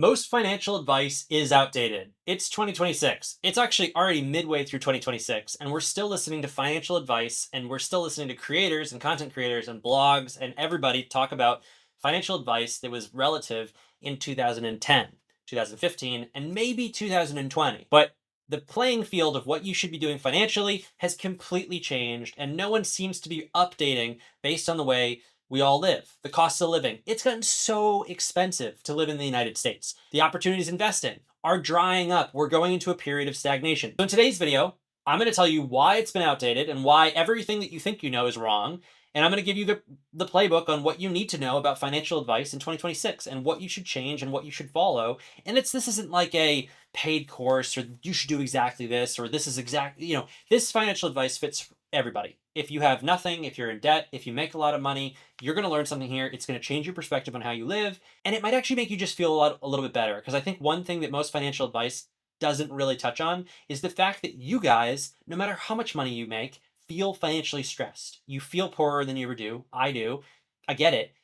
Most financial advice is outdated. It's 2026. It's actually already midway through 2026, and we're still listening to financial advice, and we're still listening to creators and content creators and blogs and everybody talk about financial advice that was relative in 2010, 2015, and maybe 2020. But the playing field of what you should be doing financially has completely changed, and no one seems to be updating based on the way we all live. The cost of living. It's gotten so expensive to live in the United States. The opportunities investing are drying up. We're going into a period of stagnation. So in today's video, I'm going to tell you why it's been outdated and why everything that you think you know is wrong. And I'm going to give you the playbook on what you need to know about financial advice in 2026 and what you should change and what you should follow. And this isn't like a paid course or you should do exactly this or this is exactly, this financial advice fits everybody. If you have nothing, if you're in debt, if you make a lot of money, you're going to learn something here. It's going to change your perspective on how you live. And it might actually make you just feel a little bit better. Because I think one thing that most financial advice doesn't really touch on is the fact that you guys, no matter how much money you make, feel financially stressed. You feel poorer than you ever do. I do. I get it.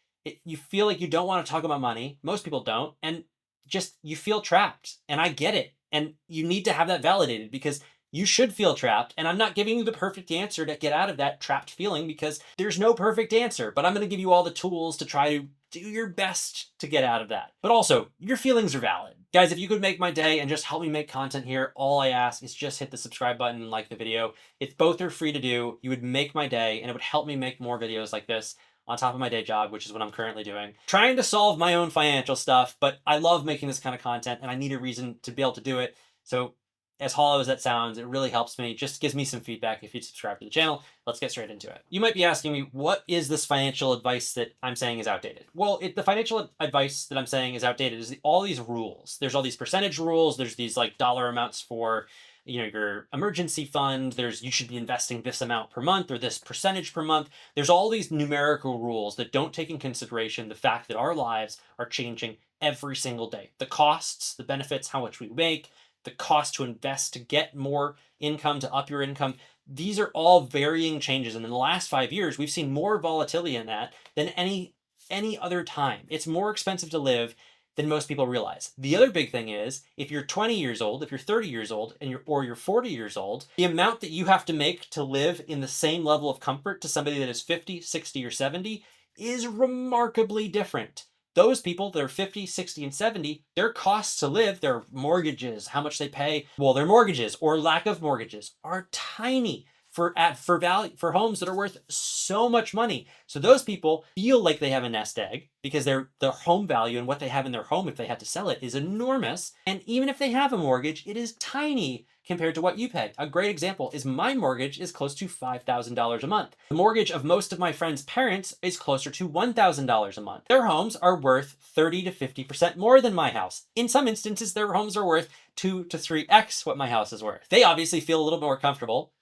You feel like you don't want to talk about money. Most people don't. And just you feel trapped. And I get it. And you need to have that validated because you should feel trapped. And I'm not giving you the perfect answer to get out of that trapped feeling because there's no perfect answer. But I'm going to give you all the tools to try to do your best to get out of that. But also, your feelings are valid. Guys, if you could make my day and just help me make content here, all I ask is just hit the subscribe button and like the video. If both are free to do, you would make my day and it would help me make more videos like this on top of my day job, which is what I'm currently doing. Trying to solve my own financial stuff, but I love making this kind of content and I need a reason to be able to do it. So as hollow as that sounds, it really helps me. Just gives me some feedback if you subscribe to the channel. Let's get straight into it. You might be asking me, what is this financial advice that I'm saying is outdated? Well, the financial advice that I'm saying is outdated is all these rules. There's all these percentage rules. There's these like dollar amounts for your emergency fund. There's you should be investing this amount per month or this percentage per month. There's all these numerical rules that don't take in consideration the fact that our lives are changing every single day. The costs, the benefits, how much we make, the cost to invest to get more income, to up your income. These are all varying changes. And in the last 5 years, we've seen more volatility in that than any other time. It's more expensive to live than most people realize. The other big thing is if you're 20 years old, if you're 30 years old, and you're 40 years old, the amount that you have to make to live in the same level of comfort to somebody that is 50, 60, or 70 is remarkably different. Those people that are 50, 60, and 70, their costs to live, their mortgages, how much they pay, well, their mortgages or lack of mortgages are tiny for homes that are worth so much money. So those people feel like they have a nest egg because their home value and what they have in their home if they had to sell it is enormous. And even if they have a mortgage, it is tiny compared to what you pay. A great example is my mortgage is close to $5,000 a month. The mortgage of most of my friends' parents is closer to $1,000 a month. Their homes are worth 30 to 50% more than my house. In some instances, their homes are worth 2 to 3x what my house is worth. They obviously feel a little more comfortable.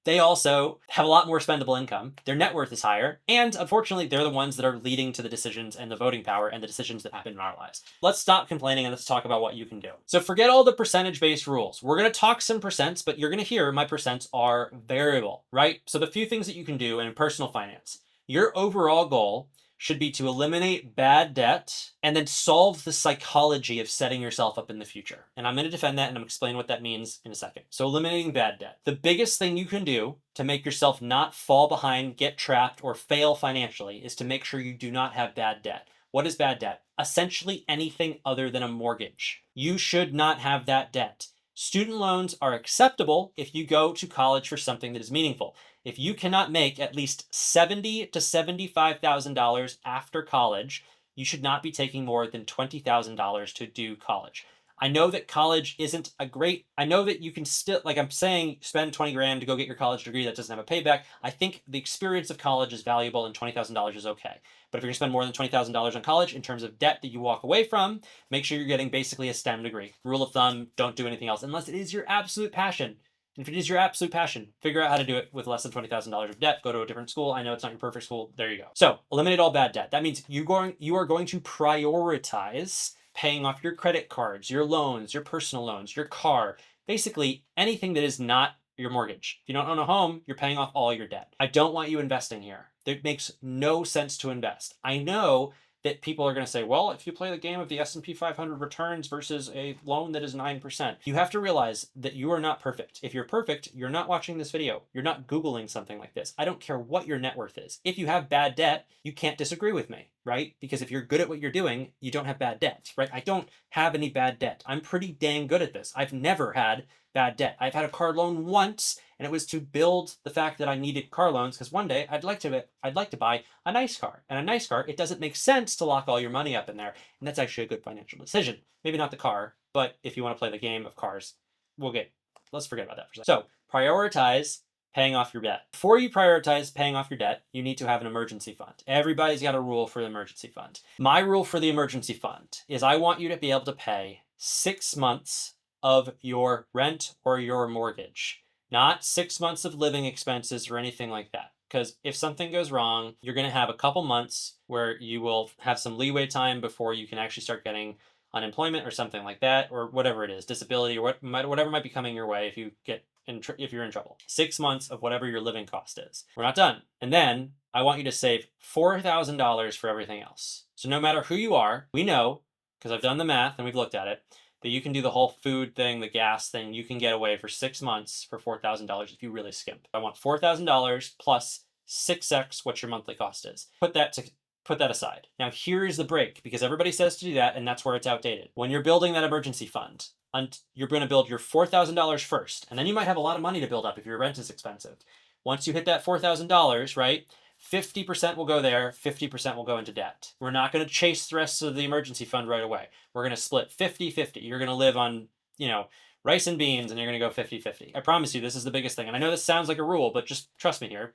They also have a lot more spendable income. Their net worth is higher. And unfortunately, they're the ones that are leading to the decisions and the voting power and the decisions that happen in our lives. Let's stop complaining and let's talk about what you can do. So forget all the percentage-based rules. We're going to talk some percents, but you're going to hear my percents are variable, right? So the few things that you can do in personal finance, your overall goal should be to eliminate bad debt and then solve the psychology of setting yourself up in the future. And I'm going to defend that and I'm going to explain what that means in a second. So eliminating bad debt. The biggest thing you can do to make yourself not fall behind, get trapped, or fail financially is to make sure you do not have bad debt. What is bad debt? Essentially anything other than a mortgage. You should not have that debt. Student loans are acceptable if you go to college for something that is meaningful. If you cannot make at least $70,000 to $75,000 after college, you should not be taking more than $20,000 to do college. I know that college isn't I know that you can still, like I'm saying, spend 20 grand to go get your college degree that doesn't have a payback. I think the experience of college is valuable and $20,000 is okay. But if you're gonna spend more than $20,000 on college in terms of debt that you walk away from, make sure you're getting basically a STEM degree. Rule of thumb, don't do anything else unless it is your absolute passion. And if it is your absolute passion, figure out how to do it with less than $20,000 of debt. Go to a different school. I know it's not your perfect school. There you go. So eliminate all bad debt. That means you are going to prioritize paying off your credit cards, your loans, your personal loans, your car, basically anything that is not your mortgage. If you don't own a home, you're paying off all your debt. I don't want you investing here. It makes no sense to invest. I know that people are going to say, well, if you play the game of the S&P 500 returns versus a loan that is 9%, you have to realize that you are not perfect. If you're perfect, you're not watching this video. You're not Googling something like this. I don't care what your net worth is. If you have bad debt, you can't disagree with me, right? Because if you're good at what you're doing, you don't have bad debt, right? I don't have any bad debt. I'm pretty dang good at this. I've never had bad debt. I've had a car loan once, and it was to build the fact that I needed car loans because one day I'd like to buy a nice car. And a nice car, it doesn't make sense to lock all your money up in there. And that's actually a good financial decision. Maybe not the car, but if you want to play the game of cars, let's forget about that for a second. So prioritize paying off your debt. Before you prioritize paying off your debt, you need to have an emergency fund. Everybody's got a rule for the emergency fund. My rule for the emergency fund is I want you to be able to pay 6 months of your rent or your mortgage, not 6 months of living expenses or anything like that. Because if something goes wrong, you're going to have a couple months where you will have some leeway time before you can actually start getting unemployment or something like that, or whatever it is, disability or whatever might be coming your way if you're in trouble. 6 months of whatever your living cost is. We're not done. And then I want you to save $4,000 for everything else. So no matter who you are, we know, because I've done the math and we've looked at it, that you can do the whole food thing, the gas thing. You can get away for 6 months for $4,000 if you really skimp. I want $4,000 plus 6x what your monthly cost is. Put that aside. Now here's the break, because everybody says to do that, and that's where it's outdated. When you're building that emergency fund, you're going to build your $4,000 first, and then you might have a lot of money to build up if your rent is expensive. Once you hit that $4,000, right? 50% will go there, 50% will go into debt. We're not going to chase the rest of the emergency fund right away. We're going to split 50-50. You're going to live on, rice and beans, and you're going to go 50-50. I promise you, this is the biggest thing. And I know this sounds like a rule, but just trust me here.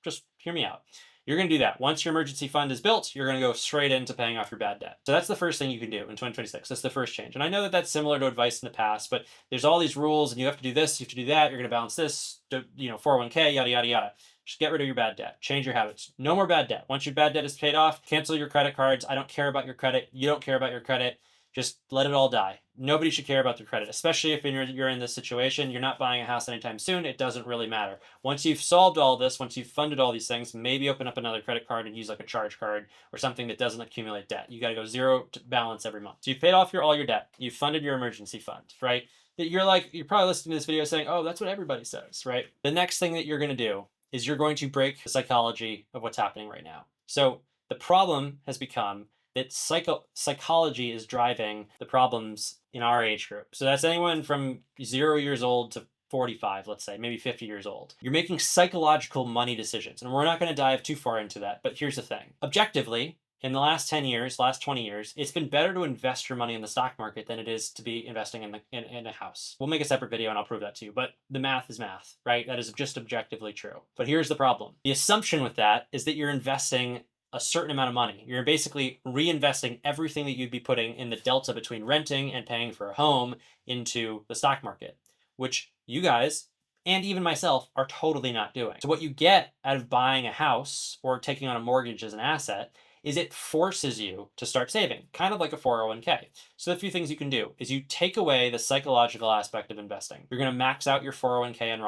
Just hear me out. You're going to do that. Once your emergency fund is built, you're going to go straight into paying off your bad debt. So that's the first thing you can do in 2026. That's the first change. And I know that that's similar to advice in the past, but there's all these rules and you have to do this, you have to do that. You're going to balance this, 401k, yada, yada, yada. Just get rid of your bad debt. Change your habits. No more bad debt. Once your bad debt is paid off, cancel your credit cards. I don't care about your credit. You don't care about your credit. Just let it all die. Nobody should care about their credit, especially if you're in this situation. You're not buying a house anytime soon. It doesn't really matter. Once you've solved all this, once you've funded all these things, maybe open up another credit card and use like a charge card or something that doesn't accumulate debt. You got to go zero to balance every month. So you've paid off all your debt. You've funded your emergency fund, right? You're probably listening to this video saying, oh, that's what everybody says, right? The next thing that you're going to do is you're going to break the psychology of what's happening right now. So the problem has become that psychology is driving the problems in our age group. So that's anyone from 0 years old to 45, let's say, maybe 50 years old. You're making psychological money decisions. And we're not going to dive too far into that. But here's the thing. Objectively, in the last 10 years, last 20 years, it's been better to invest your money in the stock market than it is to be investing in a house. We'll make a separate video and I'll prove that to you. But the math is math, right? That is just objectively true. But here's the problem. The assumption with that is that you're investing a certain amount of money. You're basically reinvesting everything that you'd be putting in the delta between renting and paying for a home into the stock market, which you guys and even myself are totally not doing. So what you get out of buying a house or taking on a mortgage as an asset is it forces you to start saving, kind of like a 401k. So the few things you can do is you take away the psychological aspect of investing. You're going to max out your 401k and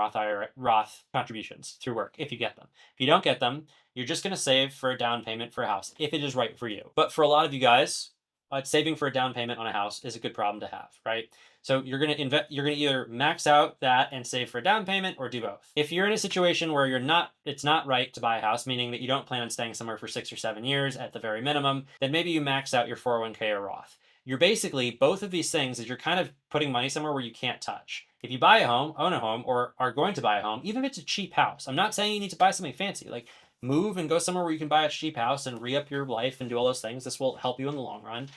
Roth contributions through work if you get them. If you don't get them, you're just going to save for a down payment for a house if it is right for you. But for a lot of you guys, saving for a down payment on a house is a good problem to have, right? So you're going to either max out that and save for a down payment or do both. If you're in a situation where it's not right to buy a house, meaning that you don't plan on staying somewhere for 6 or 7 years at the very minimum, then maybe you max out your 401k or Roth. You're basically, both of these things is you're kind of putting money somewhere where you can't touch. If you buy a home, own a home, or are going to buy a home, even if it's a cheap house, I'm not saying you need to buy something fancy, like move and go somewhere where you can buy a cheap house and re-up your life and do all those things. This will help you in the long run.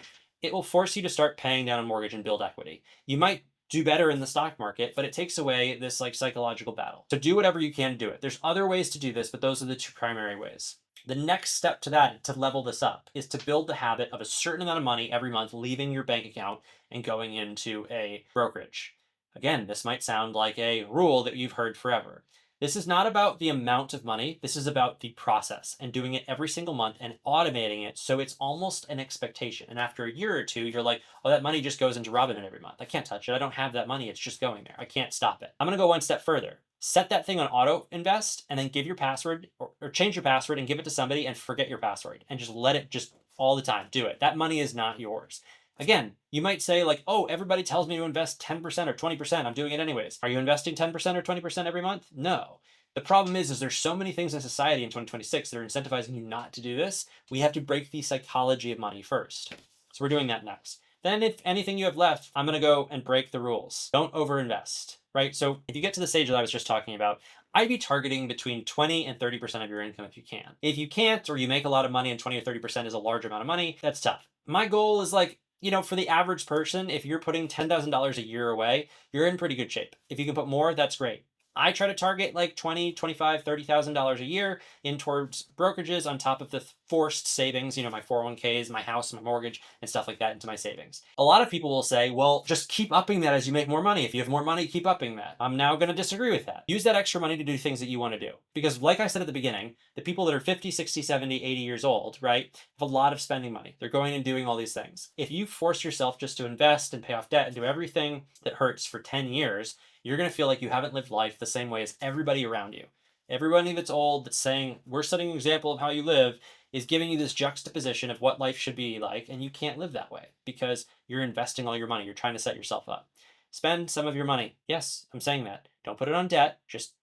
It will force you to start paying down a mortgage and build equity. You might do better in the stock market, but it takes away this psychological battle. So do whatever you can to do it. There's other ways to do this, but those are the two primary ways. The next step to that, to level this up, is to build the habit of a certain amount of money every month leaving your bank account and going into a brokerage. Again, this might sound like a rule that you've heard forever. This is not about the amount of money. This is about the process and doing it every single month and automating it so it's almost an expectation. And after a year or two, you're like, oh, that money just goes into Robinhood every month. I can't touch it. I don't have that money. It's just going there. I can't stop it. I'm going to go one step further. Set that thing on auto invest and then give your password or change your password and give it to somebody and forget your password and just let it just all the time. Do it. That money is not yours. Again, you might say like, oh, everybody tells me to invest 10% or 20%. I'm doing it anyways. Are you investing 10% or 20% every month? No. The problem is there's so many things in society in 2026 that are incentivizing you not to do this. We have to break the psychology of money first. So we're doing that next. Then if anything you have left, I'm going to go and break the rules. Don't overinvest, right? So if you get to the stage that I was just talking about, I'd be targeting between 20 and 30% of your income if you can. If you can't, or you make a lot of money and 20 or 30% is a large amount of money, that's tough. My goal is like, for the average person, if you're putting $10,000 a year away, you're in pretty good shape. If you can put more, that's great. I try to target like $20, $25, $30,000 a year in towards brokerages on top of the forced savings, my 401ks, my house, my mortgage, and stuff like that into my savings. A lot of people will say, well, just keep upping that as you make more money. If you have more money, keep upping that. I'm now going to disagree with that. Use that extra money to do things that you want to do. Because like I said at the beginning, the people that are 50, 60, 70, 80 years old, right, have a lot of spending money. They're going and doing all these things. If you force yourself just to invest and pay off debt and do everything that hurts for 10 years, you're going to feel like you haven't lived life the same way as everybody around you. Everybody that's old, that's saying, we're setting an example of how you live, is giving you this juxtaposition of what life should be like, and you can't live that way because you're investing all your money. You're trying to set yourself up. Spend some of your money. Yes, I'm saying that. Don't put it on debt. Just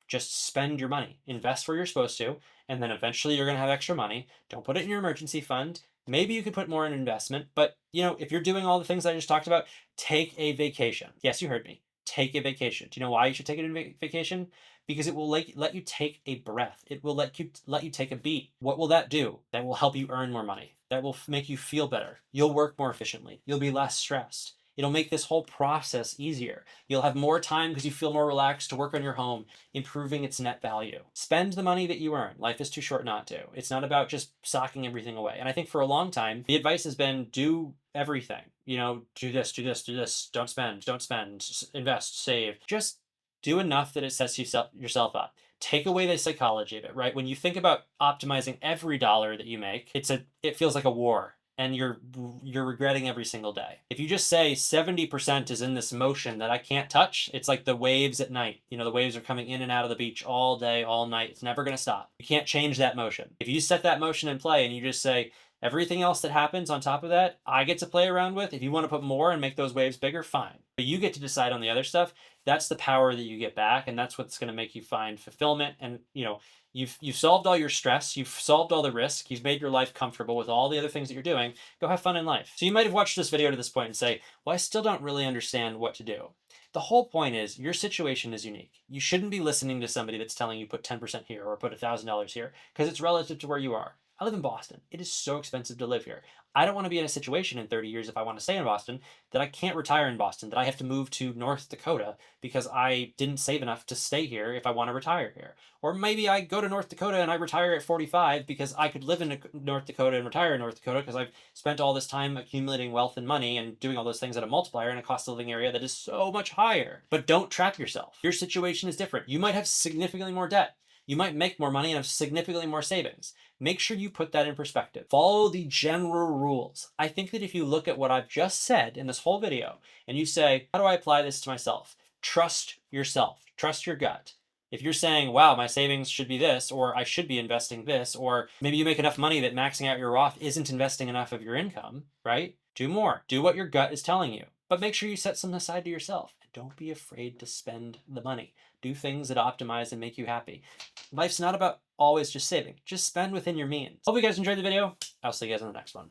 spend your money. Invest where you're supposed to, and then eventually you're going to have extra money. Don't put it in your emergency fund. Maybe you could put more in investment, but if you're doing all the things I just talked about, take a vacation. Yes, you heard me. Take a vacation. Do you know why you should take a vacation? Because it will let you take a breath. It will let you take a beat. What will that do? That will help you earn more money. That will make you feel better. You'll work more efficiently. You'll be less stressed. It'll make this whole process easier. You'll have more time because you feel more relaxed to work on your home, improving its net value. Spend the money that you earn. Life is too short not to. It's not about just socking everything away. And I think for a long time, the advice has been do everything. Do this, do this, do this. Don't spend, invest, save. Just do enough that it sets yourself up. Take away the psychology of it, right? When you think about optimizing every dollar that you make, it feels like a war. And you're regretting every single day. If you just say 70% is in this motion that I can't touch, it's like the waves at night. The waves are coming in and out of the beach all day, all night. It's never going to stop. You can't change that motion. If you set that motion in play and you just say, everything else that happens on top of that, I get to play around with. If you want to put more and make those waves bigger, fine. But you get to decide on the other stuff. That's the power that you get back, and that's what's going to make you find fulfillment. And you've solved all your stress, you've solved all the risk, you've made your life comfortable with all the other things that you're doing. Go have fun in life. So you might have watched this video to this point and say, well, I still don't really understand what to do. The whole point is your situation is unique. You shouldn't be listening to somebody that's telling you put 10% here or put $1,000 here because it's relative to where you are. I live in Boston. It is so expensive to live here. I don't want to be in a situation in 30 years if I want to stay in Boston that I can't retire in Boston, that I have to move to North Dakota because I didn't save enough to stay here if I want to retire here. Or maybe I go to North Dakota and I retire at 45 because I could live in North Dakota and retire in North Dakota because I've spent all this time accumulating wealth and money and doing all those things at a multiplier in a cost of living area that is so much higher. But don't trap yourself. Your situation is different. You might have significantly more debt. You might make more money and have significantly more savings. Make sure you put that in perspective. Follow the general rules. I think that if you look at what I've just said in this whole video and you say, how do I apply this to myself? Trust yourself. Trust your gut. If you're saying, wow, my savings should be this, or I should be investing this, or maybe you make enough money that maxing out your Roth isn't investing enough of your income, right? Do more. Do what your gut is telling you. But make sure you set some aside to yourself. Don't be afraid to spend the money. Do things that optimize and make you happy. Life's not about always just saving. Just spend within your means. Hope you guys enjoyed the video. I'll see you guys in the next one.